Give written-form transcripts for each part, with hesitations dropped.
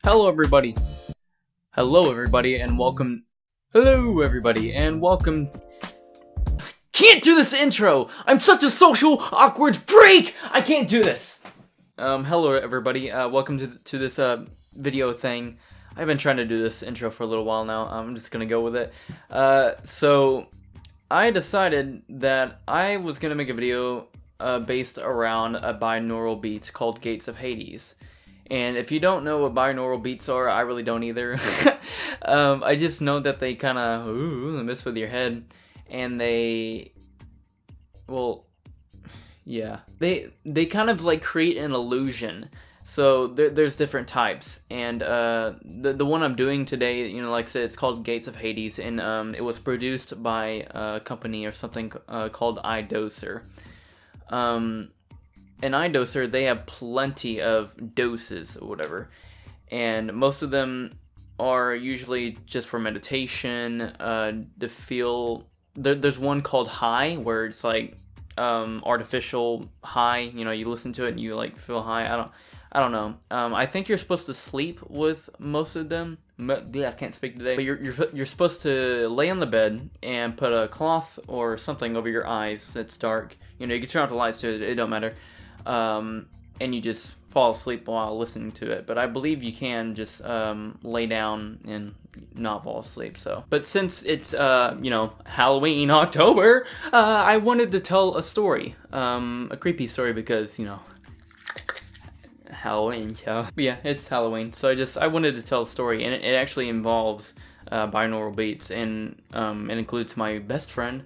Hello everybody. Hello everybody and welcome. Hello everybody and welcome. Can't do this intro. I'm such a social awkward freak. I can't do this. Hello everybody. Welcome to this video thing. I've been trying to do this intro for a little while now. I'm just gonna go with it. So I decided that I was gonna make a video based around binaural beats called Gates of Hades. And if you don't know what binaural beats are, I really don't either. I just know that they kind of mess with your head, and they kind of like create an illusion. So there's different types, and the one I'm doing today, like I said, it's called Gates of Hades, and it was produced by a company or something called iDoser. In iDoser, they have plenty of doses or whatever, and most of them are usually just for meditation, to feel. There's one called high, where it's like artificial high. You listen to it and you like feel high. I don't know. I think you're supposed to sleep with most of them. Yeah, I can't speak today. But you're supposed to lay on the bed and put a cloth or something over your eyes that's dark. You can turn off the lights to it. It don't matter. And you just fall asleep while listening to it. But I believe you can just lay down and not fall asleep. So, but since it's Halloween October, I wanted to tell a story, a creepy story, because Halloween. So but yeah, it's Halloween. So I wanted to tell a story, and it actually involves binaural beats, and it includes my best friend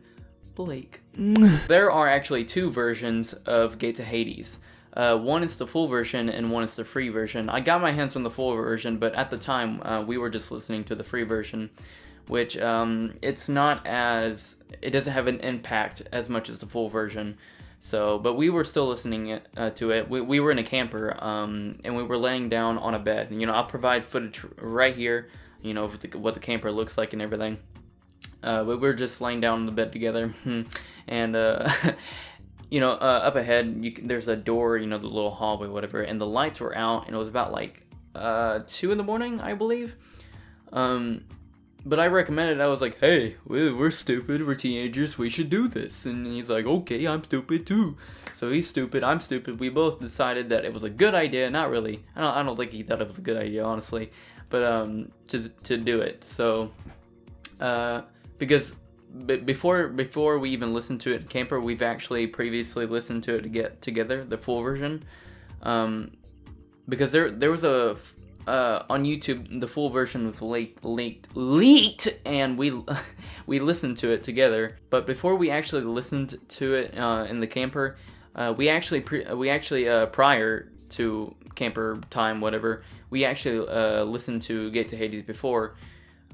Blake. There are actually two versions of Gates of Hades. One is the full version and one is the free version. I got my hands on the full version, but at the time we were just listening to the free version, which it doesn't have an impact as much as the full version. So, but we were still listening to it. We were in a camper, and we were laying down on a bed. I'll provide footage right here, of what the camper looks like and everything. But we were just laying down on the bed together, and up ahead, there's a door, the little hallway, whatever, and the lights were out, and it was about like 2 in the morning, I believe. But I recommended. I was like, hey, we're stupid, we're teenagers, we should do this. And he's like, okay, I'm stupid too. So he's stupid, I'm stupid. We both decided that it was a good idea. Not really. I don't think he thought it was a good idea, honestly. But to do it. So because before we even listened to it in camper, we've actually previously listened to it to get together the full version, because there was a on YouTube, the full version was leaked, and we listened to it together. But before we actually listened to it in the camper, we actually prior to camper time, whatever, we actually listened to Gates of Hades before,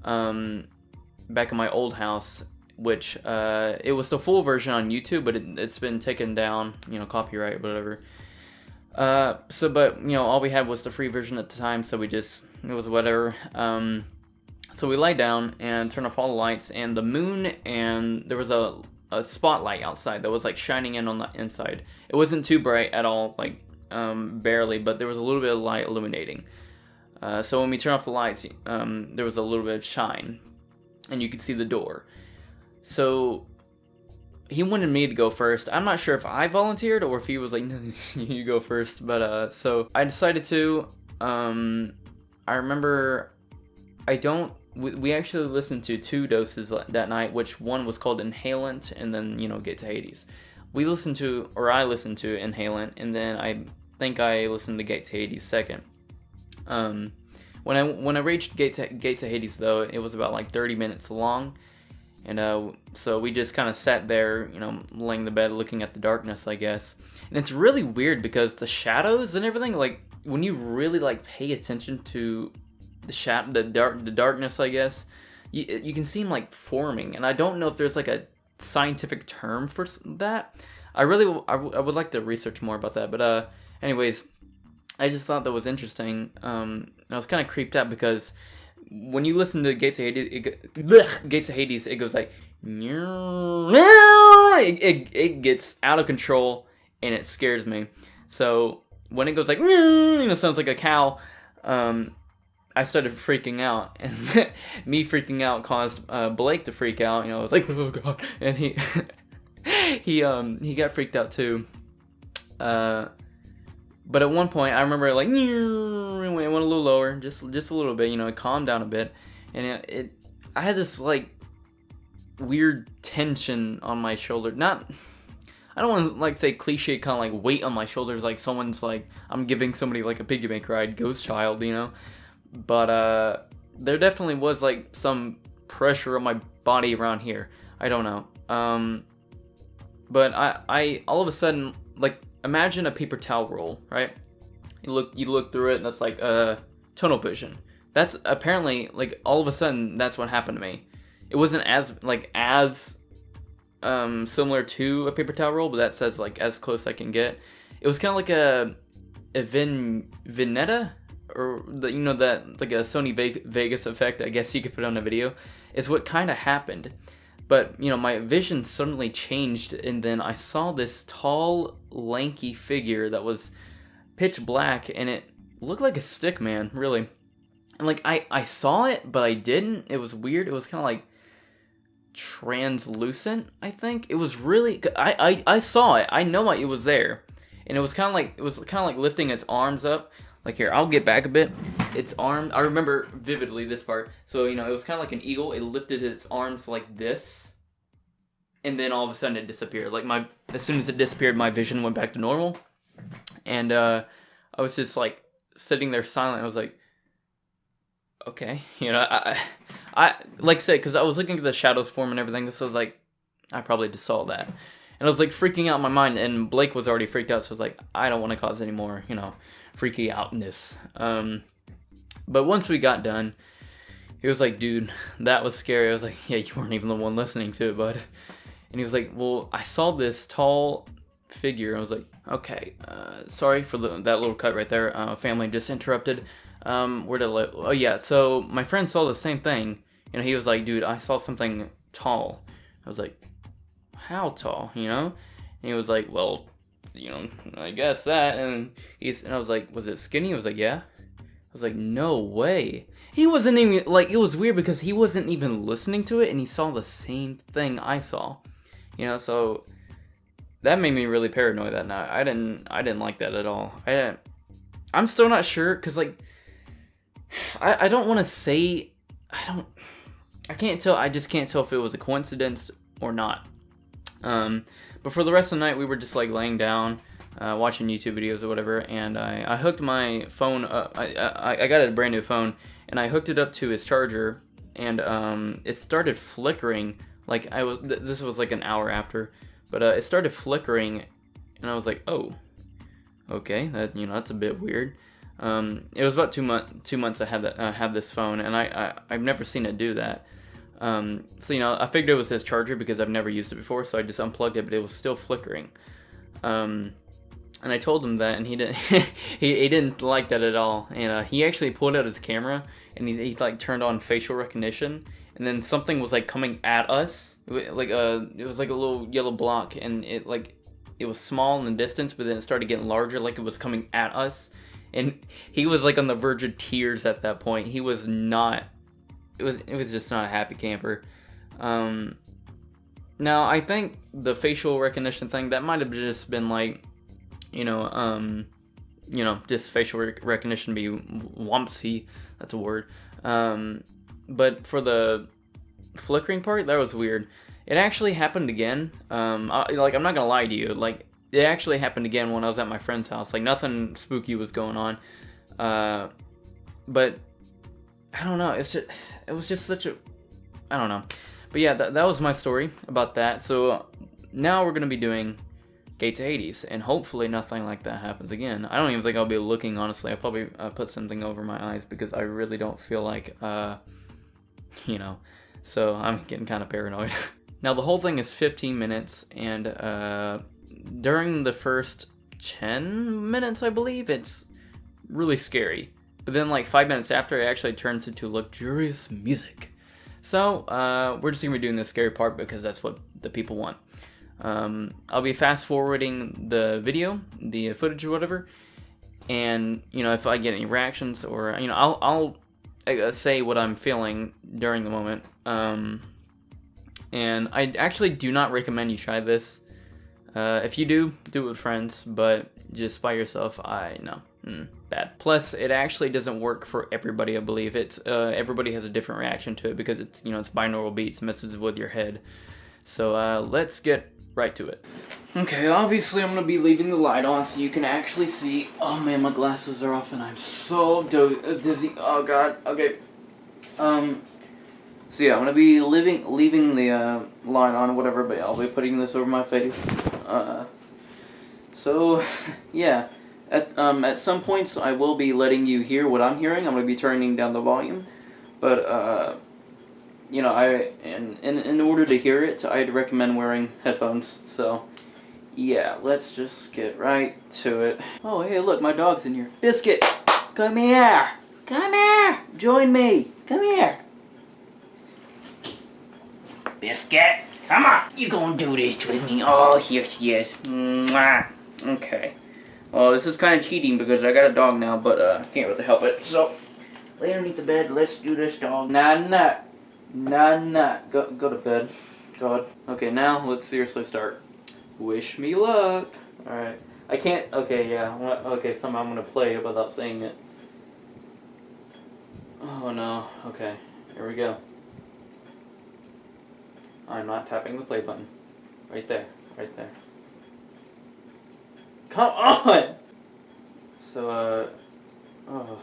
back in my old house, which it was the full version on YouTube, but it's been taken down, copyright, whatever. But all we had was the free version at the time, so it was whatever. So we lay down and turned off all the lights, and the moon, and there was a spotlight outside that was like shining in on the inside. It wasn't too bright at all, like barely, but there was a little bit of light illuminating. So when we turned off the lights, there was a little bit of shine, and you could see the door. So he wanted me to go first. I'm not sure if I volunteered or if he was like, no, you go first. But so I decided to. I remember we actually listened to 2 doses that night, which one was called Inhalant, and then Get to Hades. I listened to Inhalant, and then I think I listened to Get to Hades second. When I reached Gates of Hades, though, it was about like 30 minutes long. And so we just kind of sat there, laying in the bed, looking at the darkness, I guess. And it's really weird because the shadows and everything, like when you really like pay attention to the darkness, I guess, you can see them like forming. And I don't know if there's like a scientific term for that. I would like to research more about that. But anyways, I just thought that was interesting. And I was kind of creeped out because when you listen to Gates of Hades, it goes like, it gets out of control, and it scares me. So when it goes like, sounds like a cow, I started freaking out, and me freaking out caused Blake to freak out. You know, I was like, oh god, and he got freaked out too. But at one point, I remember like it went a little lower, just a little bit. You know, it calmed down a bit, and I had this like weird tension on my shoulder. Not, I don't want to like say cliche kind of like weight on my shoulders, like someone's like I'm giving somebody like a piggy bank ride, ghost child, you know. But there definitely was like some pressure on my body around here. I don't know. But I all of a sudden, like, imagine a paper towel roll, right? You look through it, and that's like tunnel vision. That's apparently like all of a sudden that's what happened to me. It wasn't as similar to a paper towel roll, but that says like as close I can get. It was kind of like a vignetta, or that like a Sony Vegas effect, I guess you could put on a video, is what kind of happened. But my vision suddenly changed, and then I saw this tall, lanky figure that was pitch black, and it looked like a stick man, really. And like I saw it, but I didn't. It was weird. It was kind of like translucent, I think. It was really, I saw it. I know it was there, and it was kind of like lifting its arms up. Like, here, I'll get back a bit. Its arm, I remember vividly this part. So, it was kind of like an eagle. It lifted its arms like this, and then all of a sudden it disappeared. Like, as soon as it disappeared, my vision went back to normal. And I was just like sitting there silent. I was like, okay, I like I said, because I was looking at the shadows form and everything. So I was like, I probably just saw that. And I was like freaking out in my mind, and Blake was already freaked out. So I was like, I don't want to cause any more, freaky outness. But once we got done, he was like, dude, that was scary. I was like, yeah, you weren't even the one listening to it, bud. And he was like, well, I saw this tall figure. I was like, okay, sorry for that little cut right there. Family just interrupted. Oh yeah, so my friend saw the same thing. He was like, dude, I saw something tall. I was like, how tall, And he was like, well, I guess that. And I was like, was it skinny? He was like, yeah. I was like, no way. He wasn't even, like, it was weird because he wasn't even listening to it, and he saw the same thing I saw. So that made me really paranoid that night. I didn't like that at all. I'm still not sure, because, like, I don't want to say, I can't tell, I just can't tell if it was a coincidence or not. But for the rest of the night, we were just like laying down, watching YouTube videos or whatever, and I hooked my phone up. I got a brand new phone, and I hooked it up to his charger, and it started flickering. Like this was like an hour after, but it started flickering, and I was like, oh, okay, that's a bit weird. It was about 2 months I had this phone, and I've never seen it do that. So I figured it was his charger because I've never used it before, so I just unplugged it, but it was still flickering. And I told him that, and he didn't he didn't like that at all. And he actually pulled out his camera, and he like turned on facial recognition, and then something was like coming at us, like it was like a little yellow block, and it was small in the distance, but then it started getting larger, like it was coming at us. And he was like on the verge of tears at that point. He was not. It was just not a happy camper. Now I think the facial recognition thing, that might have just been like, just facial recognition be wumpsy. That's a word. But for the flickering part, that was weird. It actually happened again. I'm not gonna lie to you. Like, it actually happened again when I was at my friend's house. Like, nothing spooky was going on. But I don't know. It was just such a, I don't know. But yeah, that was my story about that. So now we're going to be doing Gate to Hades, and hopefully nothing like that happens again. I don't even think I'll be looking, honestly. I'll probably put something over my eyes because I really don't feel like, so I'm getting kind of paranoid. Now the whole thing is 15 minutes, and during the first 10 minutes, I believe, it's really scary. But then like 5 minutes after, it actually turns into luxurious music. So we're just going to be doing the scary part because that's what the people want. I'll be fast forwarding the video, the footage or whatever. And, if I get any reactions or, I'll say what I'm feeling during the moment. And I actually do not recommend you try this. If you do it with friends, but just by yourself, bad. Plus, it actually doesn't work for everybody. I believe it's everybody has a different reaction to it because it's it's binaural beats, messes with your head. So let's get right to it. Okay, obviously I'm gonna be leaving the light on so you can actually see. Oh man, my glasses are off and I'm so dizzy. Oh god. Okay. So yeah, I'm gonna be leaving the light on, whatever. But I'll be putting this over my face. So yeah, at some points I will be letting you hear what I'm hearing. I'm gonna be turning down the volume, but in order to hear it, I'd recommend wearing headphones. So yeah, let's just get right to it. Oh hey, look, my dog's in here. Biscuit, come here, join me, come here. Biscuit, come on, you gonna do this with me? Oh, here she is. Mwah. Okay. Well, this is kind of cheating because I got a dog now, but can't really help it. So, lay underneath the bed. Let's do this, dog. Nah. Go to bed. God. Okay, now let's seriously start. Wish me luck. All right. I can't. Okay, yeah. Okay, somehow I'm gonna play it without saying it. Oh no. Okay. Here we go. I'm not tapping the play button. Right there. Come on! So, oh.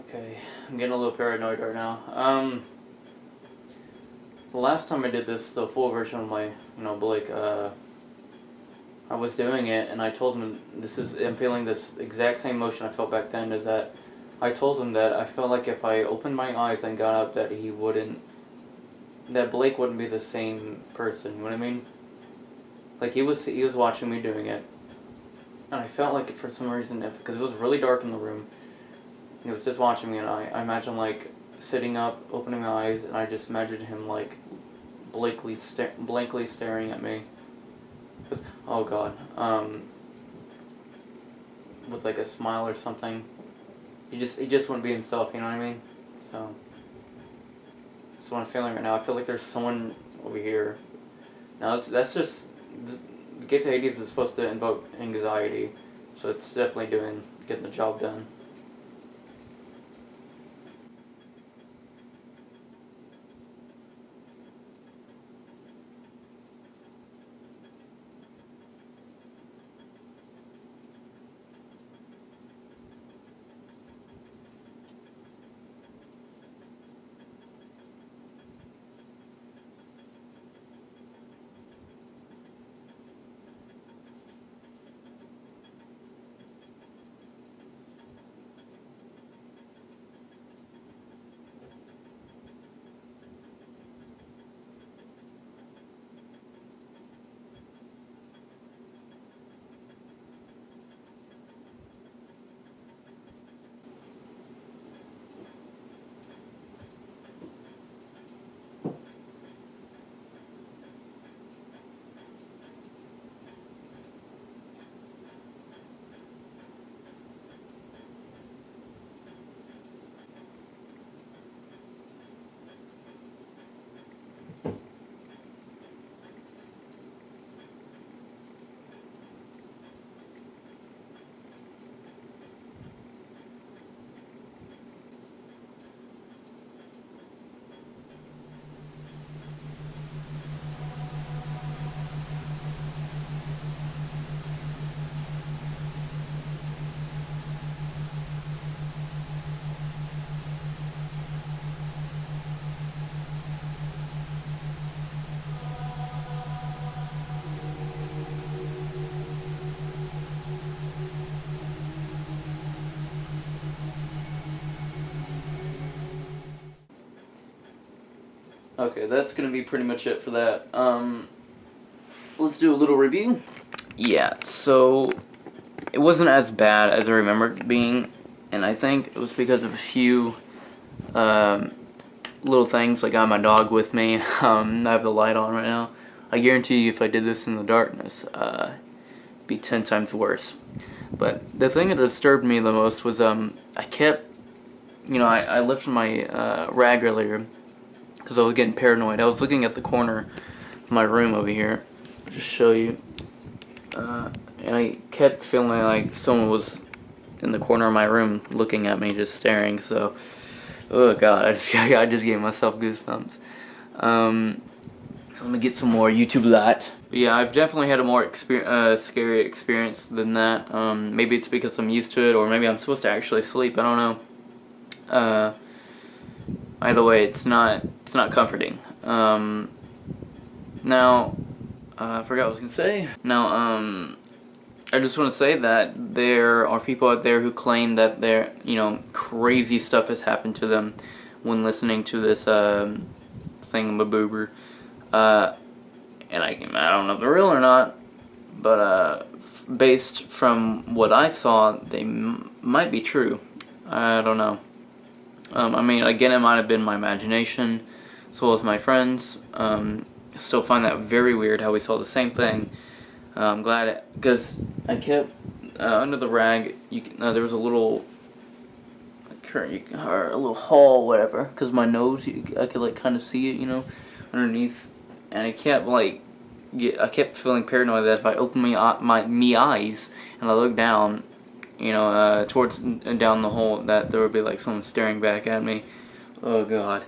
Okay, I'm getting a little paranoid right now. The last time I did this, the full version of my, Blake, I was doing it, and I told him I'm feeling this exact same emotion I felt back then. Is that I told him that I felt like if I opened my eyes and got up, that Blake wouldn't be the same person. You know what I mean? Like he was watching me doing it, and I felt like for some reason, because it was really dark in the room. He was just watching me, and I imagine like sitting up, opening my eyes, and I just imagined him like blankly staring at me. Oh god, with like a smile or something. He just wouldn't be himself. You know what I mean? So that's what I'm feeling right now. I feel like there's someone over here. Now that's just the case of Hades is supposed to invoke anxiety, so it's definitely getting the job done. Okay, that's gonna be pretty much it for that. Let's do a little review. Yeah, so it wasn't as bad as I remember it being, and I think it was because of a few little things. Like I have my dog with me. I have the light on right now. I guarantee you, if I did this in the darkness, it'd be 10 times worse. But the thing that disturbed me the most was I kept, I lifted my rag earlier because I was getting paranoid. I was looking at the corner of my room over here. I'll just show you. And I kept feeling like someone was in the corner of my room looking at me, just staring. So, oh god, I just gave myself goosebumps. Let me get some more YouTube light. But yeah, I've definitely had a more scary experience than that. Maybe it's because I'm used to it, or maybe I'm supposed to actually sleep. I don't know. Either way, it's not comforting. Now, I forgot what I was gonna say. Now, I just want to say that there are people out there who claim that crazy stuff has happened to them when listening to this thingamaboober. And I don't know if they're real or not, but based from what I saw, they might be true. I don't know. I mean, again, it might have been my imagination, as well as my friends. I still find that very weird how we saw the same thing. I'm glad because I kept under the rag. There was a little current, or a little hole, whatever. Because my nose, I could like kind of see it, underneath, and I kept I kept feeling paranoid that if I opened my eyes and I looked down, towards down the hole, that there would be like someone staring back at me. Oh god.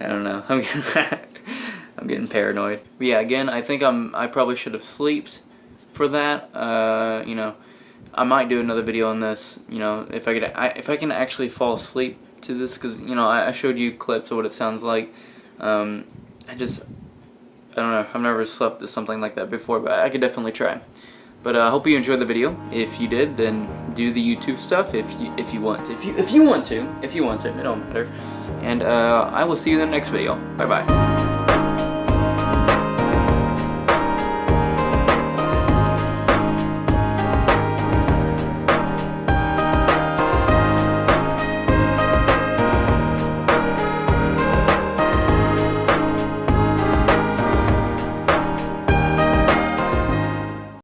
I don't know. I'm getting paranoid. But yeah, again, I think I probably should have slept for that. I might do another video on this. If I can actually fall asleep to this, because I showed you clips of what it sounds like. I don't know. I've never slept to something like that before, but I could definitely try. But I hope you enjoyed the video. If you did, then do the YouTube stuff if you want to. If you want to, it don't matter. And I will see you in the next video. Bye bye.